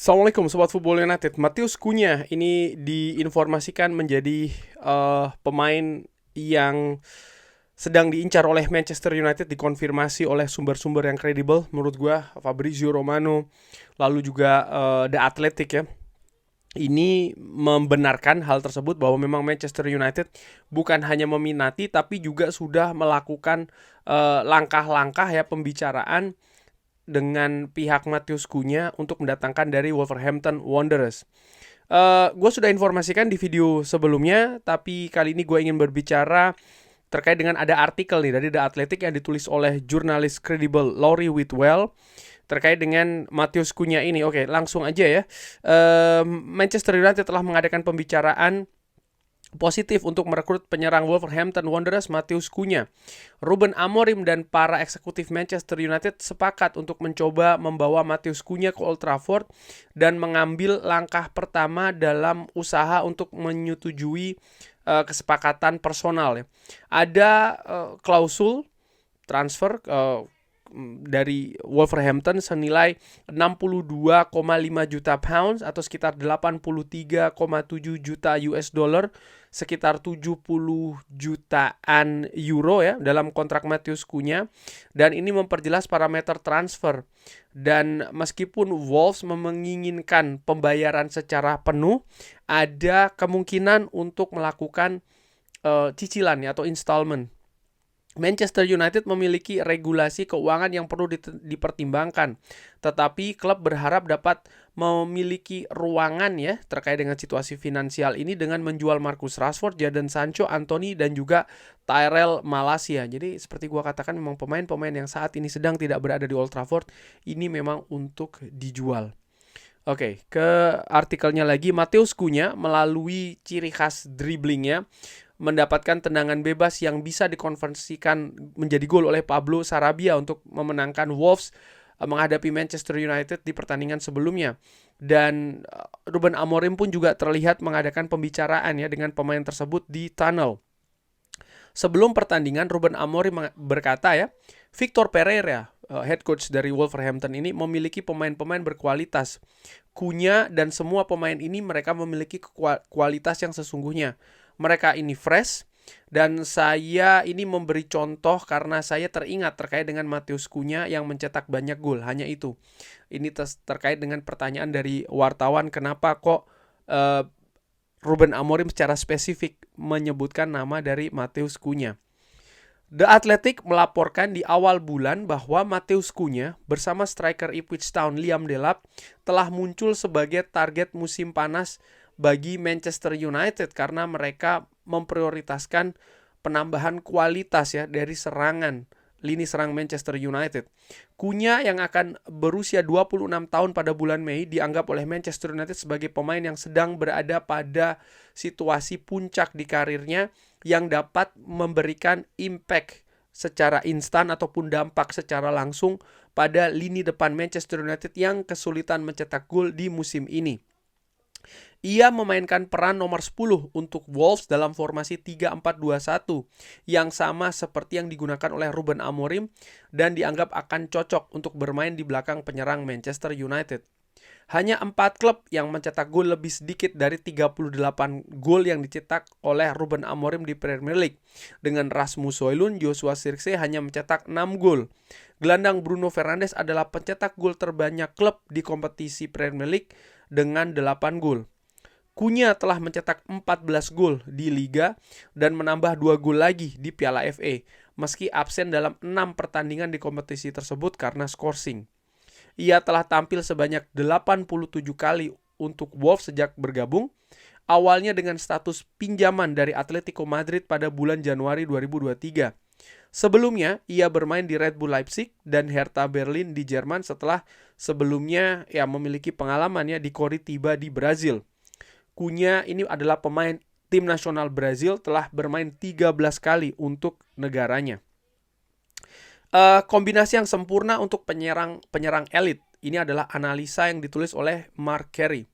Assalamualaikum Sobat Football United. Matheus Cunha ini diinformasikan menjadi pemain yang sedang diincar oleh Manchester United, dikonfirmasi oleh sumber-sumber yang kredibel menurut gua, Fabrizio Romano, lalu juga The Athletic ya. Ini membenarkan hal tersebut bahwa memang Manchester United bukan hanya meminati tapi juga sudah melakukan langkah-langkah ya pembicaraan dengan pihak Matheus Cunha untuk mendatangkan dari Wolverhampton Wanderers. Gue sudah informasikan di video sebelumnya, tapi kali ini gue ingin berbicara terkait dengan ada artikel nih dari The Athletic yang ditulis oleh jurnalis kredibel Laurie Whitwell terkait dengan Matheus Cunha ini. Oke, langsung aja ya. Manchester United telah mengadakan pembicaraan positif untuk merekrut penyerang Wolverhampton Wanderers Matheus Cunha. Ruben Amorim dan para eksekutif Manchester United sepakat untuk mencoba membawa Matheus Cunha ke Old Trafford dan mengambil langkah pertama dalam usaha untuk menyetujui kesepakatan personal ya. Ada klausul transfer dari Wolverhampton senilai 62,5 juta pounds atau sekitar 83,7 juta US dollar, sekitar 70 jutaan euro ya dalam kontrak Matheus Cunha, dan ini memperjelas parameter transfer. Dan meskipun Wolves menginginkan pembayaran secara penuh, ada kemungkinan untuk melakukan cicilan ya, atau installment. Manchester United memiliki regulasi keuangan yang perlu dipertimbangkan, tetapi klub berharap dapat memiliki ruangan ya terkait dengan situasi finansial ini dengan menjual Marcus Rashford, Jadon Sancho, Anthony dan juga Tyrell Malacia. Jadi seperti gua katakan, memang pemain-pemain yang saat ini sedang tidak berada di Old Trafford ini memang untuk dijual. Oke, ke artikelnya lagi. Matheus Cunha melalui ciri khas dribblingnya mendapatkan tendangan bebas yang bisa dikonversikan menjadi gol oleh Pablo Sarabia untuk memenangkan Wolves menghadapi Manchester United di pertandingan sebelumnya. Dan Ruben Amorim pun juga terlihat mengadakan pembicaraan ya dengan pemain tersebut di tunnel. Sebelum pertandingan, Ruben Amorim berkata ya, Victor Pereira, head coach dari Wolverhampton ini, memiliki pemain-pemain berkualitas. Cunha dan semua pemain ini mereka memiliki kualitas yang sesungguhnya. Mereka ini fresh, dan saya ini memberi contoh karena saya teringat terkait dengan Matheus Cunha yang mencetak banyak gol. Hanya itu. Ini terkait dengan pertanyaan dari wartawan, kenapa kok Ruben Amorim secara spesifik menyebutkan nama dari Matheus Cunha. The Athletic melaporkan di awal bulan bahwa Matheus Cunha bersama striker Ipswich Town Liam Delap telah muncul sebagai target musim panas bagi Manchester United karena mereka memprioritaskan penambahan kualitas ya dari serangan lini serang Manchester United. Cunha yang akan berusia 26 tahun pada bulan Mei dianggap oleh Manchester United sebagai pemain yang sedang berada pada situasi puncak di karirnya yang dapat memberikan impact secara instan ataupun dampak secara langsung pada lini depan Manchester United yang kesulitan mencetak gol di musim ini. Ia memainkan peran nomor 10 untuk Wolves dalam formasi 3-4-2-1 yang sama seperti yang digunakan oleh Ruben Amorim dan dianggap akan cocok untuk bermain di belakang penyerang Manchester United. Hanya 4 klub yang mencetak gol lebih sedikit dari 38 gol yang dicetak oleh Ruben Amorim di Premier League. Dengan Rasmus Højlund, Joshua Zirkzee hanya mencetak 6 gol. Gelandang Bruno Fernandes adalah pencetak gol terbanyak klub di kompetisi Premier League dengan 8 gol. Cunha telah mencetak 14 gol di Liga dan menambah 2 gol lagi di Piala FA, meski absen dalam 6 pertandingan di kompetisi tersebut karena skorsing. Ia telah tampil sebanyak 87 kali untuk Wolves sejak bergabung, awalnya dengan status pinjaman dari Atletico Madrid pada bulan Januari 2023. Sebelumnya, ia bermain di Red Bull Leipzig dan Hertha Berlin di Jerman setelah sebelumnya memiliki pengalamannya di Coritiba di Brazil. Cunha ini adalah pemain tim nasional Brazil, telah bermain 13 kali untuk negaranya. Kombinasi yang sempurna untuk penyerang elit. Ini adalah analisa yang ditulis oleh Mark Carey.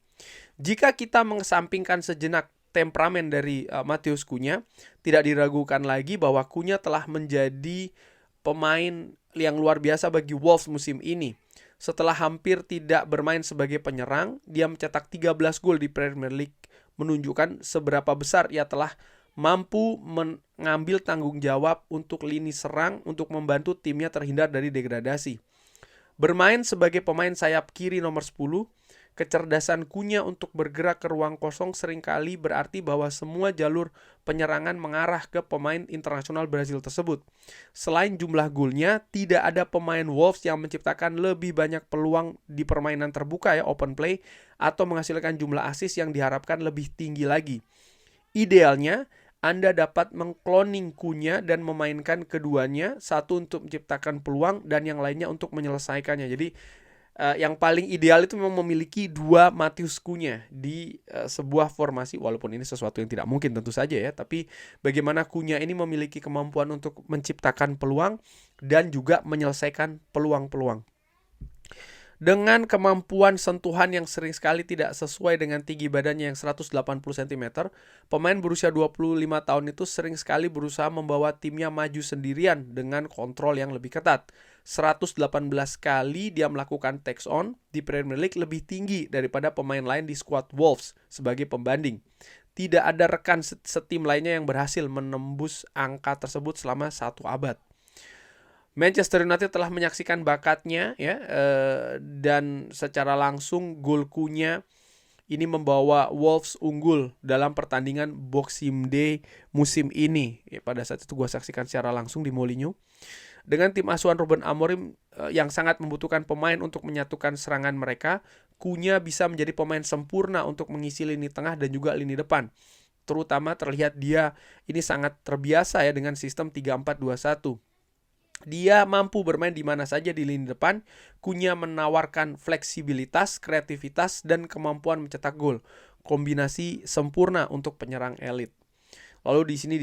Jika kita mengesampingkan sejenak temperamen dari Matheus Cunha, tidak diragukan lagi bahwa Cunha telah menjadi pemain yang luar biasa bagi Wolves musim ini. Setelah hampir tidak bermain sebagai penyerang, dia mencetak 13 gol di Premier League, menunjukkan seberapa besar ia telah mampu mengambil tanggung jawab untuk lini serang untuk membantu timnya terhindar dari degradasi. Bermain sebagai pemain sayap kiri nomor 10, kecerdasan Cunha untuk bergerak ke ruang kosong seringkali berarti bahwa semua jalur penyerangan mengarah ke pemain internasional Brazil tersebut. Selain jumlah golnya, tidak ada pemain Wolves yang menciptakan lebih banyak peluang di permainan terbuka open play, atau menghasilkan jumlah assist yang diharapkan lebih tinggi lagi. Idealnya, Anda dapat mengkloning Cunha dan memainkan keduanya, satu untuk menciptakan peluang dan yang lainnya untuk menyelesaikannya. Jadi yang paling ideal itu memang memiliki dua Matheus Cunha di sebuah formasi, walaupun ini sesuatu yang tidak mungkin tentu saja ya, tapi bagaimana Cunha ini memiliki kemampuan untuk menciptakan peluang dan juga menyelesaikan peluang-peluang. Dengan kemampuan sentuhan yang sering sekali tidak sesuai dengan tinggi badannya yang 180 cm, pemain berusia 25 tahun itu sering sekali berusaha membawa timnya maju sendirian dengan kontrol yang lebih ketat. 118 kali dia melakukan takes on di Premier League, lebih tinggi daripada pemain lain di skuad Wolves sebagai pembanding. Tidak ada rekan setim lainnya yang berhasil menembus angka tersebut selama 1 abad. Manchester United telah menyaksikan bakatnya dan secara langsung gol Cunha ini membawa Wolves unggul dalam pertandingan Boxing Day musim ini. Pada saat itu gue saksikan secara langsung di Molineux. Dengan tim asuhan Ruben Amorim yang sangat membutuhkan pemain untuk menyatukan serangan mereka, Cunha bisa menjadi pemain sempurna untuk mengisi lini tengah dan juga lini depan. Terutama terlihat dia ini sangat terbiasa dengan sistem 3-4-2-1. Dia mampu bermain di mana saja di lini depan. Cunha menawarkan fleksibilitas, kreativitas, dan kemampuan mencetak gol. Kombinasi sempurna untuk penyerang elit. Lalu di sini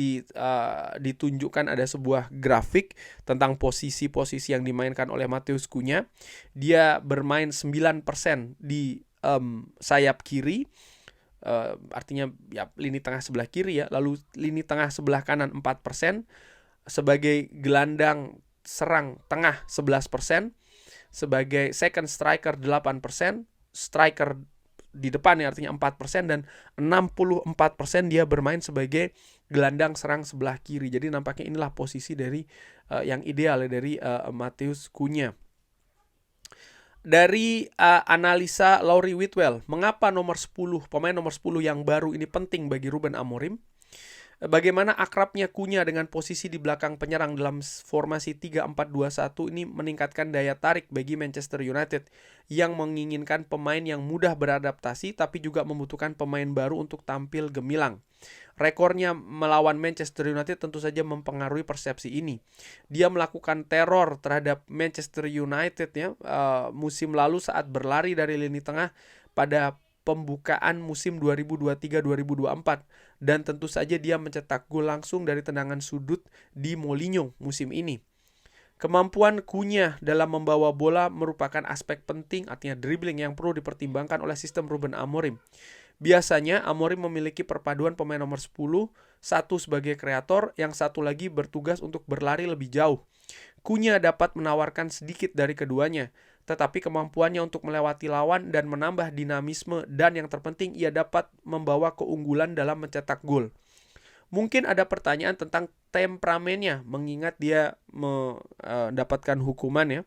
ditunjukkan ada sebuah grafik tentang posisi-posisi yang dimainkan oleh Matheus Cunha. Dia bermain 9% di sayap kiri. Artinya ya lini tengah sebelah kiri ya. Lalu lini tengah sebelah kanan 4%. Sebagai gelandang serang tengah 11%, sebagai second striker 8%, striker di depan artinya 4%, dan 64% dia bermain sebagai gelandang serang sebelah kiri. Jadi nampaknya inilah posisi dari yang ideal dari Matheus Cunha. Dari analisa Laurie Whitwell, mengapa pemain nomor 10 yang baru ini penting bagi Ruben Amorim? Bagaimana akrabnya Cunha dengan posisi di belakang penyerang dalam formasi 3-4-2-1 ini meningkatkan daya tarik bagi Manchester United yang menginginkan pemain yang mudah beradaptasi tapi juga membutuhkan pemain baru untuk tampil gemilang. Rekornya melawan Manchester United tentu saja mempengaruhi persepsi ini. Dia melakukan teror terhadap Manchester United musim lalu saat berlari dari lini tengah pada pembukaan musim 2023-2024, dan tentu saja dia mencetak gol langsung dari tendangan sudut di Molineux musim ini. Kemampuan Cunha dalam membawa bola merupakan aspek penting, artinya dribbling, yang perlu dipertimbangkan oleh sistem Ruben Amorim. Biasanya Amorim memiliki perpaduan pemain nomor 10, satu sebagai kreator, yang satu lagi bertugas untuk berlari lebih jauh. Cunha dapat menawarkan sedikit dari keduanya, tetapi kemampuannya untuk melewati lawan dan menambah dinamisme, dan yang terpenting ia dapat membawa keunggulan dalam mencetak gol. Mungkin ada pertanyaan tentang temperamennya, mengingat dia mendapatkan hukuman ya.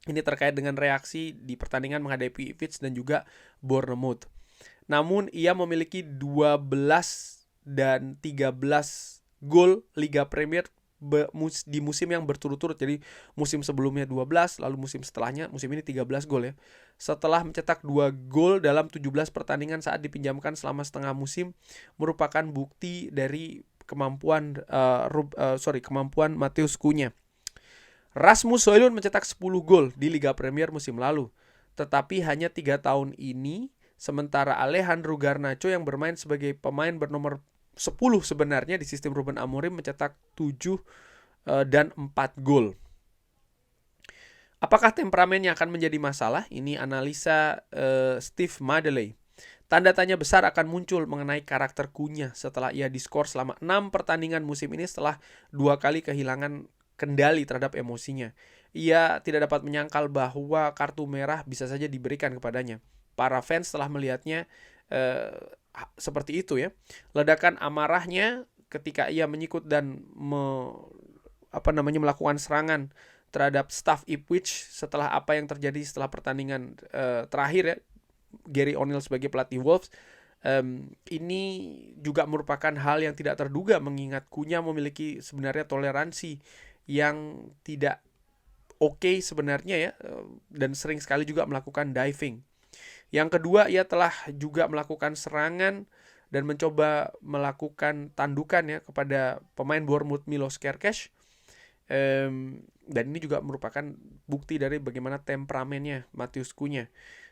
Ini terkait dengan reaksi di pertandingan menghadapi Ipswich dan juga Bournemouth. Namun ia memiliki 12 dan 13 gol Liga Premier di musim yang berturut-turut. Jadi musim sebelumnya 12, lalu musim setelahnya, musim ini 13 gol ya. Setelah mencetak 2 gol dalam 17 pertandingan saat dipinjamkan selama setengah musim, merupakan bukti dari kemampuan Matheus Cunha. Rasmus Højlund mencetak 10 gol di Liga Premier musim lalu, tetapi hanya 3 tahun ini, sementara Alejandro Garnacho yang bermain sebagai pemain bernomor 10 sebenarnya di sistem Ruben Amorim mencetak 7 dan 4 gol. Apakah temperamennya akan menjadi masalah? Ini analisa Steve Madeley. Tanda tanya besar akan muncul mengenai karakter Cunha setelah ia diskor selama 6 pertandingan musim ini setelah 2 kali kehilangan kendali terhadap emosinya. ia tidak dapat menyangkal bahwa kartu merah bisa saja diberikan kepadanya. Para fans telah melihatnya seperti itu ya. Ledakan amarahnya ketika ia menyikut dan melakukan serangan terhadap staff Ipswich setelah apa yang terjadi setelah pertandingan terakhir ya, Gary O'Neill sebagai pelatih Wolves. Ini juga merupakan hal yang tidak terduga mengingat Cunha memiliki sebenarnya toleransi yang tidak oke sebenarnya ya, dan sering sekali juga melakukan diving. Yang kedua, ia telah juga melakukan serangan dan mencoba melakukan tandukan ya kepada pemain Bournemouth Milos Kerkez. Dan ini juga merupakan bukti dari bagaimana temperamennya Matheus Cunha.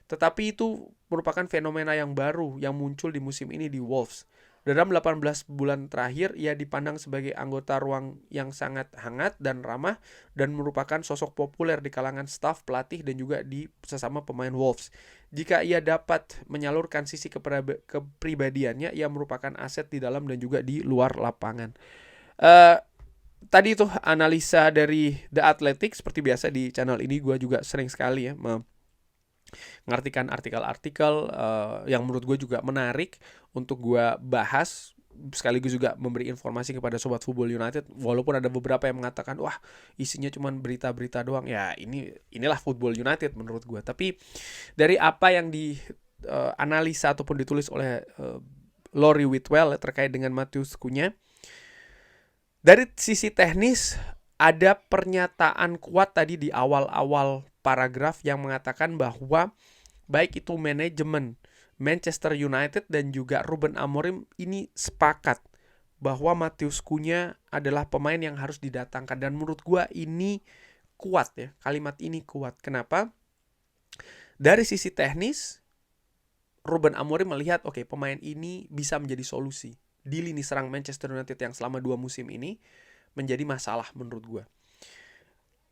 Tetapi itu merupakan fenomena yang baru yang muncul di musim ini di Wolves. Dalam 18 bulan terakhir, ia dipandang sebagai anggota ruang yang sangat hangat dan ramah dan merupakan sosok populer di kalangan staf, pelatih, dan juga di sesama pemain Wolves. Jika ia dapat menyalurkan sisi kepribadiannya, ia merupakan aset di dalam dan juga di luar lapangan. Tadi itu analisa dari The Athletic. Seperti biasa di channel ini gue juga sering sekali ya mengartikan artikel-artikel yang menurut gue juga menarik untuk gue bahas, sekaligus juga memberi informasi kepada Sobat Football United. Walaupun ada beberapa yang mengatakan wah isinya cuma berita-berita doang, ya inilah Football United menurut gue. Tapi dari apa yang analisa ataupun ditulis oleh Laurie Whitwell terkait dengan Matheus Cunha, dari sisi teknis ada pernyataan kuat tadi di awal-awal paragraf yang mengatakan bahwa baik itu manajemen Manchester United dan juga Ruben Amorim ini sepakat bahwa Matheus Cunha adalah pemain yang harus didatangkan. Dan menurut gue ini kuat ya, kalimat ini kuat. Kenapa? Dari sisi teknis, Ruben Amorim melihat oke, pemain ini bisa menjadi solusi di lini serang Manchester United yang selama 2 musim ini menjadi masalah menurut gue.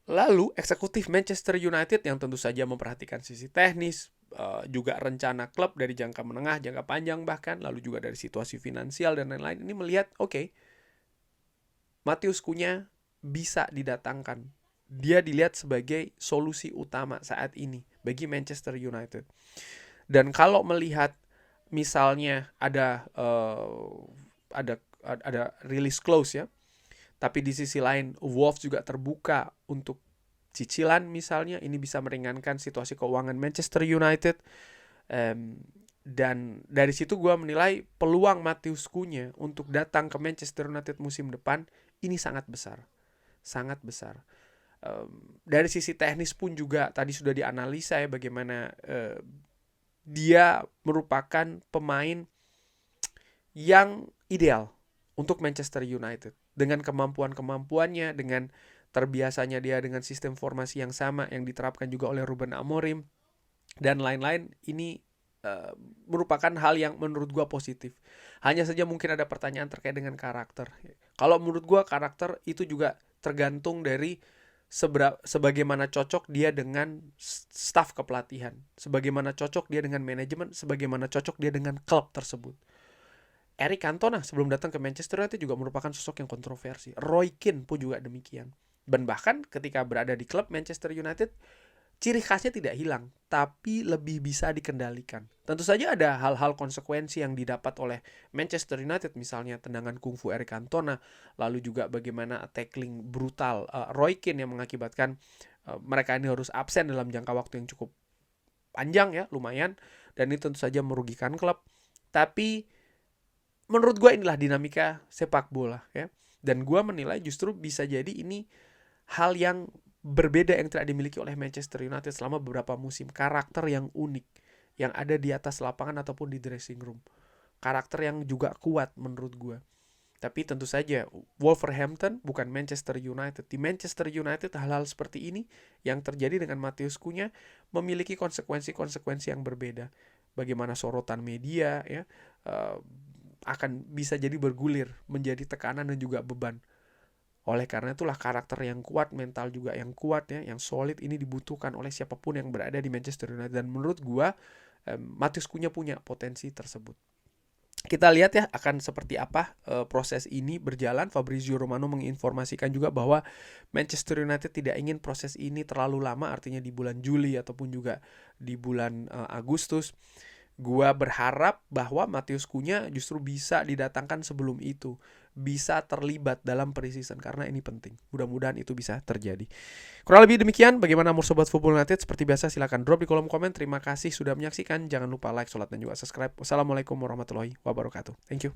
Lalu eksekutif Manchester United yang tentu saja memperhatikan sisi teknis, juga rencana klub dari jangka menengah, jangka panjang bahkan, lalu juga dari situasi finansial dan lain-lain, ini melihat oke, Matheus Cunha bisa didatangkan. Dia dilihat sebagai solusi utama saat ini bagi Manchester United. Dan kalau melihat misalnya ada release clause ya, tapi di sisi lain Wolves juga terbuka untuk cicilan misalnya, ini bisa meringankan situasi keuangan Manchester United. Dan dari situ gue menilai peluang Matheus Cunha untuk datang ke Manchester United musim depan ini sangat besar. Sangat besar. Dari sisi teknis pun juga tadi sudah dianalisa ya bagaimana dia merupakan pemain yang ideal untuk Manchester United. Dengan kemampuan-kemampuannya, dengan terbiasanya dia dengan sistem formasi yang sama yang diterapkan juga oleh Ruben Amorim dan lain-lain, ini merupakan hal yang menurut gue positif. Hanya saja mungkin ada pertanyaan terkait dengan karakter. Kalau menurut gue karakter itu juga tergantung dari sebagaimana cocok dia dengan staf kepelatihan, sebagaimana cocok dia dengan manajemen, sebagaimana cocok dia dengan klub tersebut. Eric Cantona sebelum datang ke Manchester United juga merupakan sosok yang kontroversi. Roy Keane pun juga demikian. Dan bahkan ketika berada di klub Manchester United, ciri khasnya tidak hilang, tapi lebih bisa dikendalikan. Tentu saja ada hal-hal konsekuensi yang didapat oleh Manchester United, misalnya tendangan kungfu Eric Cantona, lalu juga bagaimana tackling brutal Roy Keane yang mengakibatkan mereka ini harus absen dalam jangka waktu yang cukup panjang ya, lumayan, dan ini tentu saja merugikan klub. Tapi menurut gue inilah dinamika sepak bola ya. Dan gue menilai justru bisa jadi ini hal yang berbeda yang tidak dimiliki oleh Manchester United selama beberapa musim. Karakter yang unik yang ada di atas lapangan ataupun di dressing room. Karakter yang juga kuat menurut gue. Tapi tentu saja Wolverhampton bukan Manchester United. Di Manchester United hal-hal seperti ini yang terjadi dengan Matheus Cunha memiliki konsekuensi-konsekuensi yang berbeda. Bagaimana sorotan media ya akan bisa jadi bergulir menjadi tekanan dan juga beban. Oleh karena itulah karakter yang kuat, mental juga yang kuat ya, yang solid ini dibutuhkan oleh siapapun yang berada di Manchester United. Dan menurut gua Matheus Cunha punya potensi tersebut. kita lihat ya akan seperti apa proses ini berjalan. Fabrizio Romano menginformasikan juga bahwa Manchester United tidak ingin proses ini terlalu lama, artinya di bulan Juli ataupun juga di bulan Agustus. Gua berharap bahwa Matheus Cunha justru bisa didatangkan sebelum itu, bisa terlibat dalam preseason karena ini penting. Mudah-mudahan itu bisa terjadi. Kurang lebih demikian. Bagaimana menurut Sobat Football United? Seperti biasa silahkan drop di kolom komen. Terima kasih sudah menyaksikan. Jangan lupa like, sholat, dan juga subscribe. Wassalamualaikum warahmatullahi wabarakatuh. Thank you.